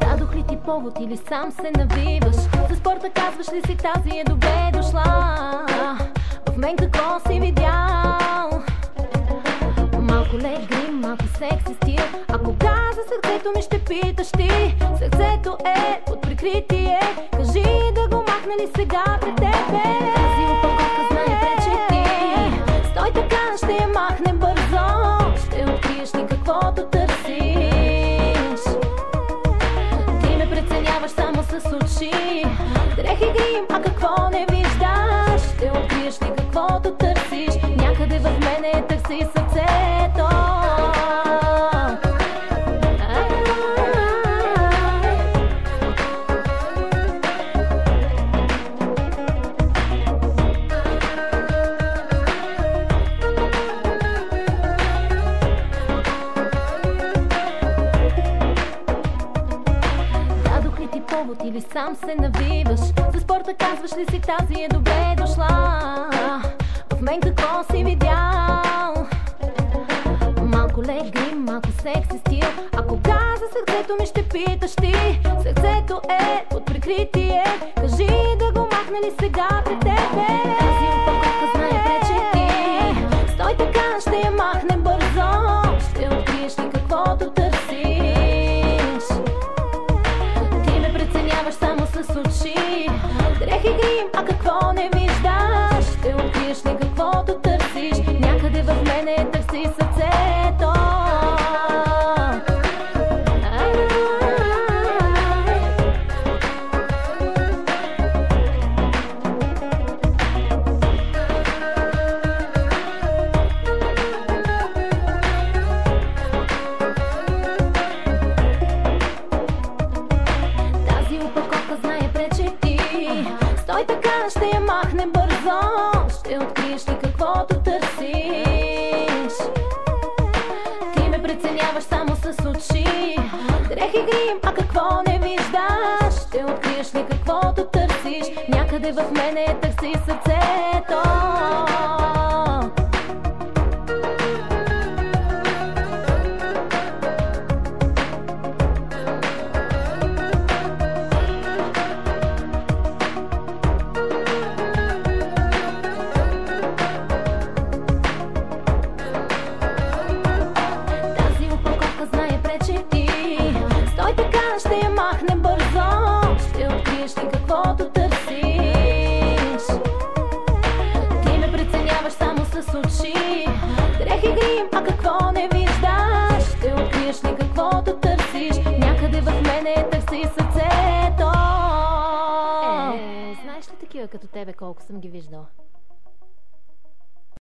Дадох ли ти повод или сам се навиваш? За спорта казваш ли си тази е добре дошла? В мен какво си видял? Малко лек грим, малко секси стил. А кога за сърцето ми ще питаш ти? Сърцето е под прикритие. Кажи да го махна ли сега пред тебе? Тази опаковка знае пречи ти. Стой така, ще я махне бързо. Ще откриеш ли каквото търсиш? Ти ме преценяваш само с очи. Дрех и грим, а какво не виждаш? Ще откриеш ли каквото търсиш? Някъде в мене търси сърцето. Дадох ли ти повод или сам се навиваш? За спорта казваш ли си тази е добре дошла? В мен какво си видял? Малко лек грим, малко секси стил. А кога за сърцето ми ще питаш ти? Сърцето е под прикритие. Кажи да го махна ли сега пред тебе? Тази опаковка знае пречи ти. Стой така, ще я махне бързо. Ще откриеш ли каквото търсиш? Ти ме преценяваш само с очи. Дрех и грим, а какво не виждаш? Ще откриеш ли каквото търсиш? Някъде в мене търси сърцето. Тази опаковка знае пречи ти. Стой така, ще я махне бързо. Ще откриеш ли каквото търсиш? Ти ме преценяваш само с очи. Дрех и грим, а какво не виждаш? Ще откриеш ли каквото търсиш? Някъде в мене търси сърцето. Тази опаковка знае пречи ти. Стой така, ще я махне бързо. Ще откриеш ли каквото търсиш? Ти ме преценяваш само с очи. Дрех и грим, а какво не виждаш? Ще откриеш ли каквото търсиш? Някъде в мене търси сърцето. Знаеш ли такива като тебе колко съм ги виждала?